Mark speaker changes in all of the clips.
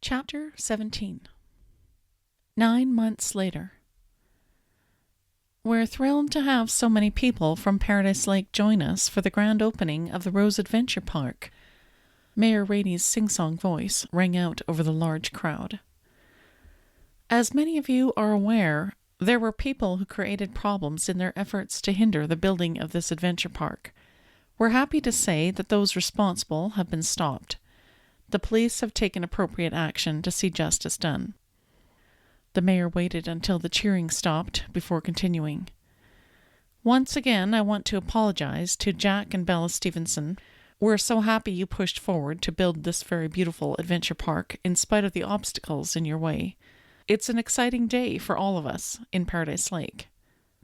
Speaker 1: Chapter 17. 9 months later. We're thrilled to have so many people from Paradise Lake join us for the grand opening of the Rose Adventure Park. Mayor Rainey's sing-song voice rang out over the large crowd. As many of you are aware, there were people who created problems in their efforts to hinder the building of this adventure park. We're happy to say that those responsible have been stopped. The police have taken appropriate action to see justice done. The mayor waited until the cheering stopped before continuing. Once again, I want to apologize to Jack and Bella Stevenson. We're so happy you pushed forward to build this very beautiful adventure park in spite of the obstacles in your way. It's an exciting day for all of us in Paradise Lake.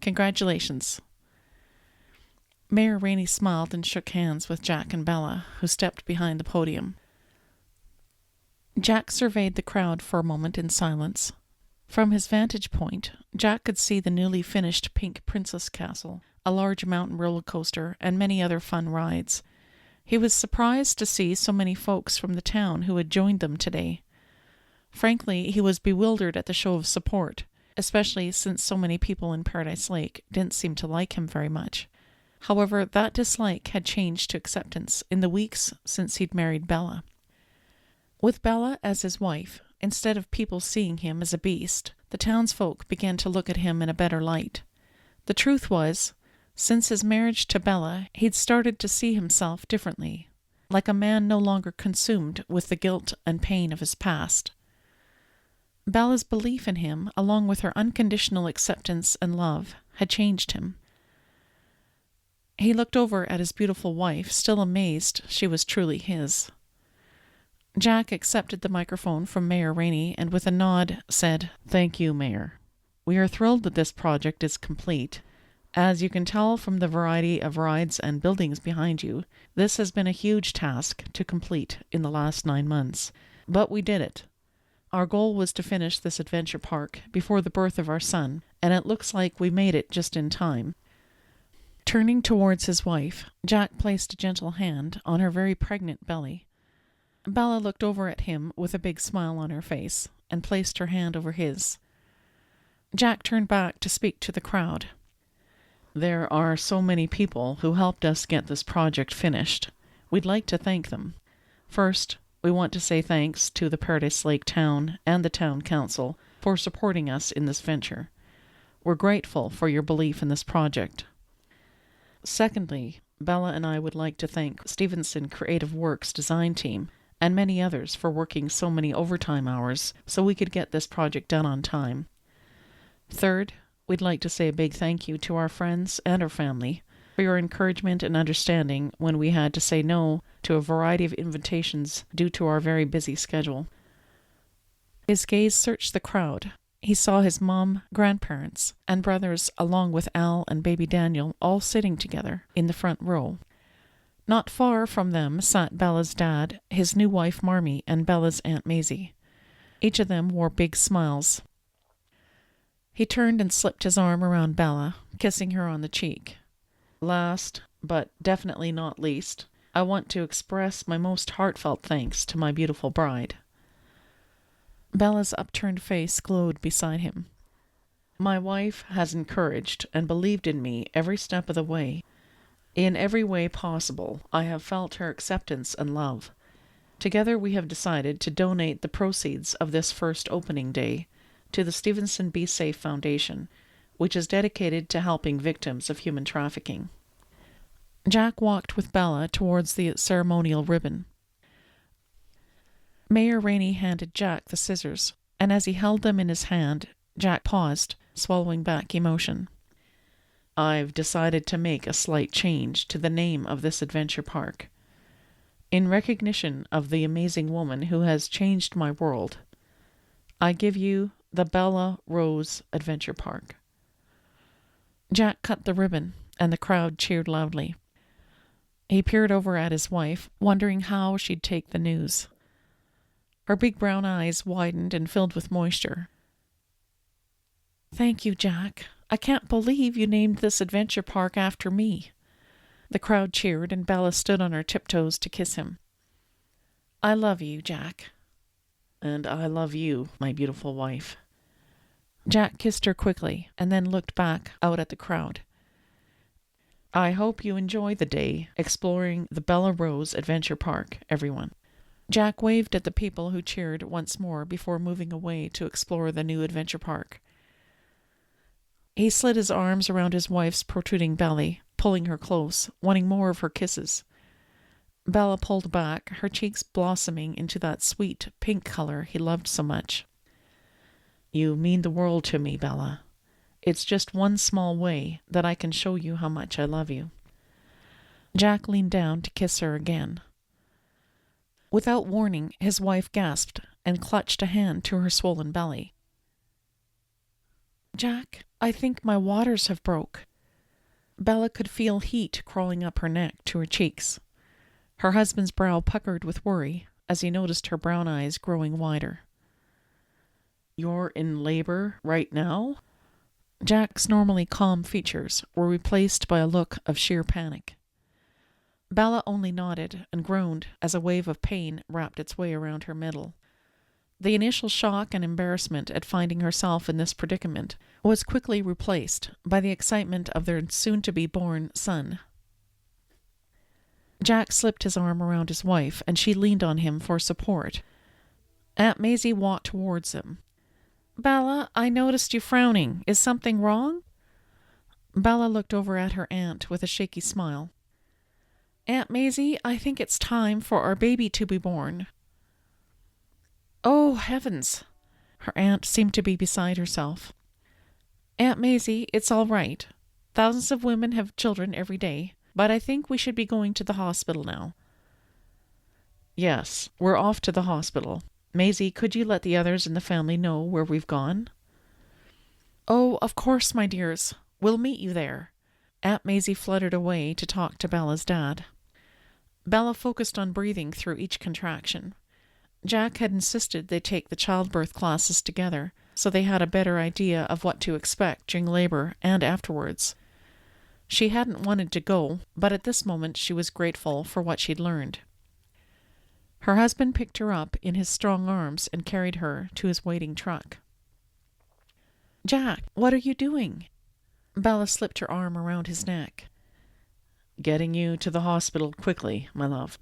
Speaker 1: Congratulations. Mayor Rainey smiled and shook hands with Jack and Bella, who stepped behind the podium. Jack surveyed the crowd for a moment in silence. From his vantage point, Jack could see the newly finished Pink Princess Castle, a large mountain roller coaster, and many other fun rides. He was surprised to see so many folks from the town who had joined them today. Frankly, he was bewildered at the show of support, especially since so many people in Paradise Lake didn't seem to like him very much. However, that dislike had changed to acceptance in the weeks since he'd married Bella. With Bella as his wife, instead of people seeing him as a beast, the townsfolk began to look at him in a better light. The truth was, since his marriage to Bella, he'd started to see himself differently, like a man no longer consumed with the guilt and pain of his past. Bella's belief in him, along with her unconditional acceptance and love, had changed him. He looked over at his beautiful wife, still amazed she was truly his. Jack accepted the microphone from Mayor Rainey and with a nod said, "Thank you, Mayor. We are thrilled that this project is complete. As you can tell from the variety of rides and buildings behind you, this has been a huge task to complete in the last 9 months. But we did it. Our goal was to finish this adventure park before the birth of our son, and it looks like we made it just in time." Turning towards his wife, Jack placed a gentle hand on her very pregnant belly. Bella looked over at him with a big smile on her face and placed her hand over his. Jack turned back to speak to the crowd. "There are so many people who helped us get this project finished. We'd like to thank them. First, we want to say thanks to the Paradise Lake Town and the Town Council for supporting us in this venture. We're grateful for your belief in this project. Secondly, Bella and I would like to thank Stevenson Creative Works design team and many others for working so many overtime hours so we could get this project done on time. Third, we'd like to say a big thank you to our friends and our family for your encouragement and understanding when we had to say no to a variety of invitations due to our very busy schedule." His gaze searched the crowd. He saw his mom, grandparents, and brothers along with Al and baby Daniel all sitting together in the front row. Not far from them sat Bella's dad, his new wife Marmee, and Bella's Aunt Maisie. Each of them wore big smiles. He turned and slipped his arm around Bella, kissing her on the cheek. "Last, but definitely not least, I want to express my most heartfelt thanks to my beautiful bride." Bella's upturned face glowed beside him. "My wife has encouraged and believed in me every step of the way. In every way possible, I have felt her acceptance and love. Together we have decided to donate the proceeds of this first opening day to the Stevenson Be Safe Foundation, which is dedicated to helping victims of human trafficking." Jack walked with Bella towards the ceremonial ribbon. Mayor Rainey handed Jack the scissors, and as he held them in his hand, Jack paused, swallowing back emotion. "I've decided to make a slight change to the name of this adventure park. In recognition of the amazing woman who has changed my world, I give you the Bella Rose Adventure Park." Jack cut the ribbon, and the crowd cheered loudly. He peered over at his wife, wondering how she'd take the news. Her big brown eyes widened and filled with moisture. "Thank you, Jack. I can't believe you named this adventure park after me." The crowd cheered, and Bella stood on her tiptoes to kiss him. "I love you, Jack." And I love you, my beautiful wife." Jack kissed her quickly and then looked back out at the crowd. "I hope you enjoy the day exploring the Bella Rose Adventure Park, everyone." Jack waved at the people who cheered once more before moving away to explore the new adventure park. He slid his arms around his wife's protruding belly, pulling her close, wanting more of her kisses. Bella pulled back, her cheeks blossoming into that sweet pink color he loved so much. "You mean the world to me, Bella. It's just one small way that I can show you how much I love you." Jack leaned down to kiss her again. Without warning, his wife gasped and clutched a hand to her swollen belly. "Jack, I think my waters have broke." Bella could feel heat crawling up her neck to her cheeks. Her husband's brow puckered with worry as he noticed her brown eyes growing wider. "You're in labor right now?" Jack's normally calm features were replaced by a look of sheer panic. Bella only nodded and groaned as a wave of pain wrapped its way around her middle. The initial shock and embarrassment at finding herself in this predicament was quickly replaced by the excitement of their soon-to-be-born son. Jack slipped his arm around his wife, and she leaned on him for support. Aunt Maisie walked towards him. "Bella, I noticed you frowning. Is something wrong?" Bella looked over at her aunt with a shaky smile. "Aunt Maisie, I think it's time for our baby to be born." "Oh, heavens!" Her aunt seemed to be beside herself. "Aunt Maisie, it's all right. Thousands of women have children every day, but I think we should be going to the hospital now." "Yes, we're off to the hospital. Maisie, could you let the others in the family know where we've gone?" "Oh, of course, my dears. We'll meet you there." Aunt Maisie fluttered away to talk to Bella's dad. Bella focused on breathing through each contraction. Jack had insisted they take the childbirth classes together, so they had a better idea of what to expect during labor and afterwards. She hadn't wanted to go, but at this moment she was grateful for what she'd learned. Her husband picked her up in his strong arms and carried her to his waiting truck. "Jack, what are you doing?" Bella slipped her arm around his neck. "Getting you to the hospital quickly, my love."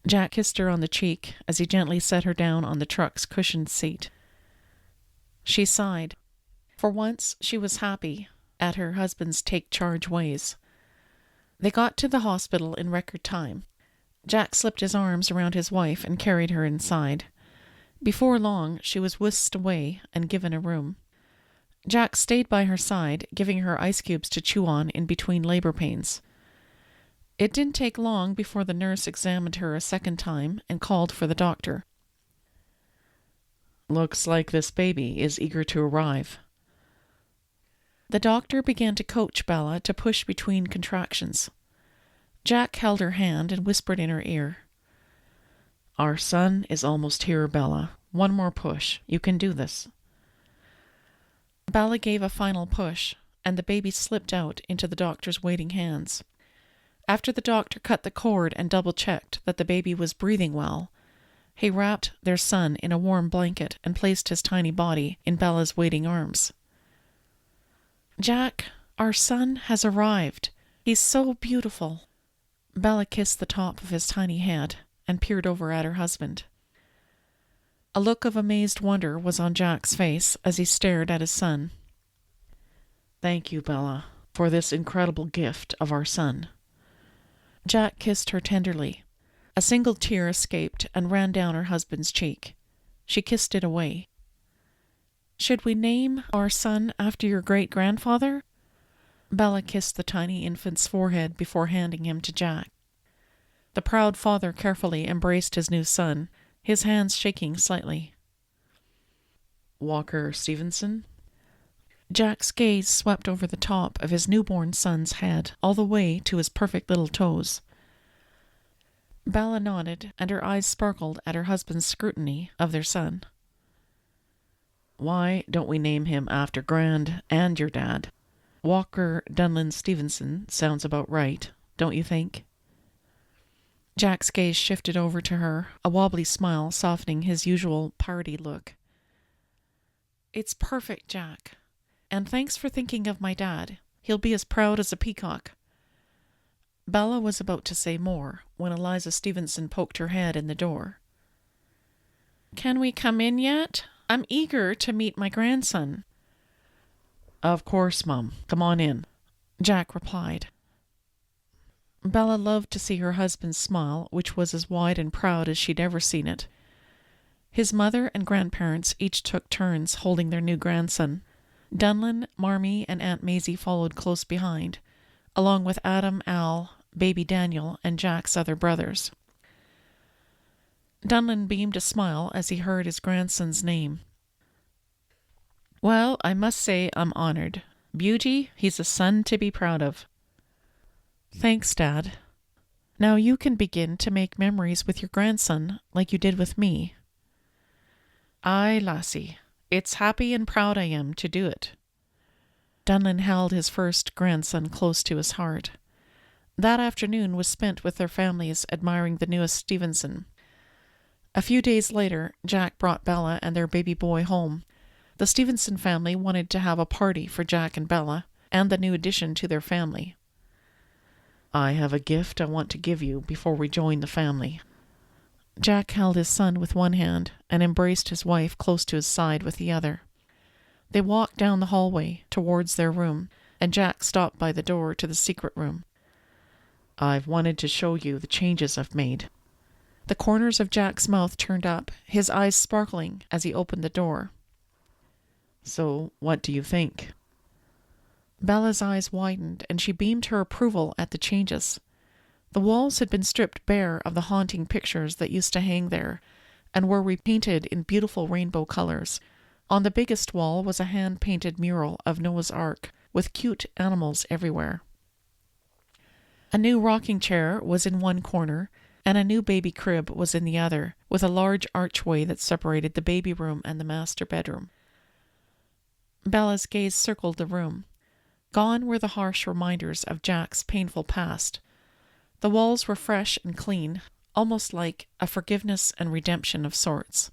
Speaker 1: Jack kissed her on the cheek as he gently set her down on the truck's cushioned seat. She sighed. For once, she was happy at her husband's take-charge ways. They got to the hospital in record time. Jack slipped his arms around his wife and carried her inside. Before long, she was whisked away and given a room. Jack stayed by her side, giving her ice cubes to chew on in between labor pains. It didn't take long before the nurse examined her a second time and called for the doctor. "Looks like this baby is eager to arrive." The doctor began to coach Bella to push between contractions. Jack held her hand and whispered in her ear, "Our son is almost here, Bella. One more push. You can do this." Bella gave a final push, and the baby slipped out into the doctor's waiting hands. After the doctor cut the cord and double-checked that the baby was breathing well, he wrapped their son in a warm blanket and placed his tiny body in Bella's waiting arms. "Jack, our son has arrived. He's so beautiful." Bella kissed the top of his tiny head and peered over at her husband. A look of amazed wonder was on Jack's face as he stared at his son. "Thank you, Bella, for this incredible gift of our son." Jack kissed her tenderly. A single tear escaped and ran down her husband's cheek. She kissed it away. "Should we name our son after your great-grandfather?" Bella kissed the tiny infant's forehead before handing him to Jack. The proud father carefully embraced his new son, his hands shaking slightly. "Walker Stevenson?" Jack's gaze swept over the top of his newborn son's head, all the way to his perfect little toes. Bella nodded, and her eyes sparkled at her husband's scrutiny of their son. "Why don't we name him after Grand and your dad? Walker Dunlin Stevenson sounds about right, don't you think?" Jack's gaze shifted over to her, a wobbly smile softening his usual party look. It's perfect, Jack. And thanks for thinking of my dad. He'll be as proud as a peacock. Bella was about to say more when Eliza Stevenson poked her head in the door. Can we come in yet? I'm eager to meet my grandson. Of course, Mum. Come on in, Jack replied. Bella loved to see her husband's smile, which was as wide and proud as she'd ever seen it. His mother and grandparents each took turns holding their new grandson. Dunlin, Marmee, and Aunt Maisie followed close behind, along with Adam, Al, baby Daniel, and Jack's other brothers. Dunlin beamed a smile as he heard his grandson's name. Well, I must say I'm honored. Beauty, he's a son to be proud of. Thanks, Dad. Now you can begin to make memories with your grandson like you did with me. Aye, lassie, it's happy and proud I am to do it. Dunlin held his first grandson close to his heart. That afternoon was spent with their families admiring the newest Stevenson. A few days later, Jack brought Bella and their baby boy home. The Stevenson family wanted to have a party for Jack and Bella, and the new addition to their family. I have a gift I want to give you before we join the family. Jack held his son with one hand and embraced his wife close to his side with the other. They walked down the hallway towards their room, and Jack stopped by the door to the secret room. I've wanted to show you the changes I've made. The corners of Jack's mouth turned up, his eyes sparkling as he opened the door. So, what do you think? Bella's eyes widened, and she beamed her approval at the changes. The walls had been stripped bare of the haunting pictures that used to hang there, and were repainted in beautiful rainbow colors. On the biggest wall was a hand-painted mural of Noah's Ark, with cute animals everywhere. A new rocking chair was in one corner, and a new baby crib was in the other, with a large archway that separated the baby room and the master bedroom. Bella's gaze circled the room. Gone were the harsh reminders of Jack's painful past. The walls were fresh and clean, almost like a forgiveness and redemption of sorts.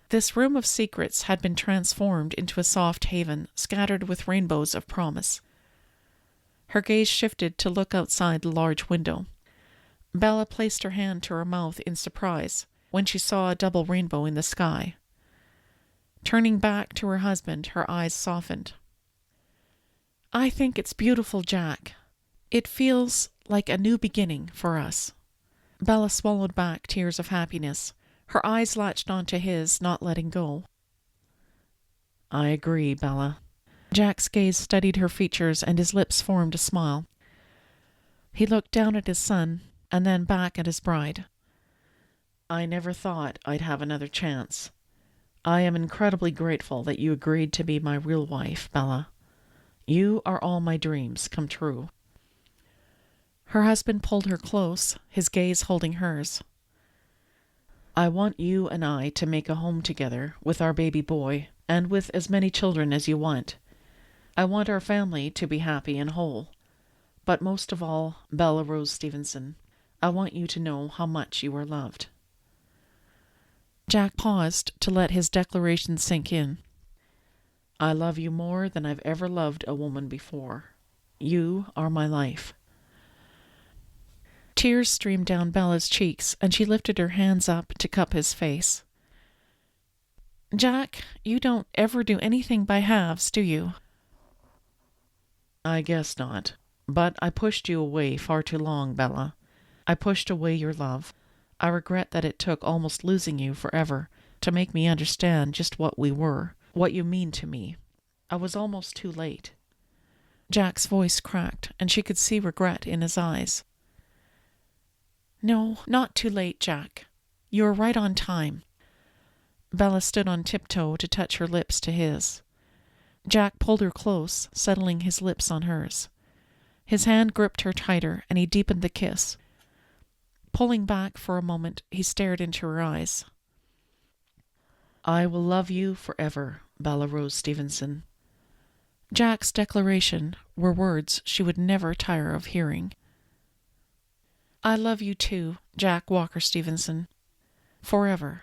Speaker 1: This room of secrets had been transformed into a soft haven, scattered with rainbows of promise. Her gaze shifted to look outside the large window. Bella placed her hand to her mouth in surprise when she saw a double rainbow in the sky. Turning back to her husband, her eyes softened. I think it's beautiful, Jack. It feels like a new beginning for us. Bella swallowed back tears of happiness. Her eyes latched onto his, not letting go. I agree, Bella. Jack's gaze studied her features, and his lips formed a smile. He looked down at his son, and then back at his bride. I never thought I'd have another chance. I am incredibly grateful that you agreed to be my real wife, Bella. You are all my dreams come true. Her husband pulled her close, his gaze holding hers. I want you and I to make a home together with our baby boy, and with as many children as you want. I want our family to be happy and whole. But most of all, Bella Rose Stevenson, I want you to know how much you are loved. Jack paused to let his declaration sink in. I love you more than I've ever loved a woman before. You are my life. Tears streamed down Bella's cheeks, and she lifted her hands up to cup his face. Jack, you don't ever do anything by halves, do you? I guess not. But I pushed you away far too long, Bella. I pushed away your love. I regret that it took almost losing you forever to make me understand just what we were, what you mean to me. I was almost too late. Jack's voice cracked, and she could see regret in his eyes. No, not too late, Jack. You are right on time. Bella stood on tiptoe to touch her lips to his. Jack pulled her close, settling his lips on hers. His hand gripped her tighter, and he deepened the kiss. Pulling back for a moment, he stared into her eyes. I will love you forever, Bella Rose Stevenson. Jack's declaration were words she would never tire of hearing. I love you too, Jack Walker Stevenson. Forever.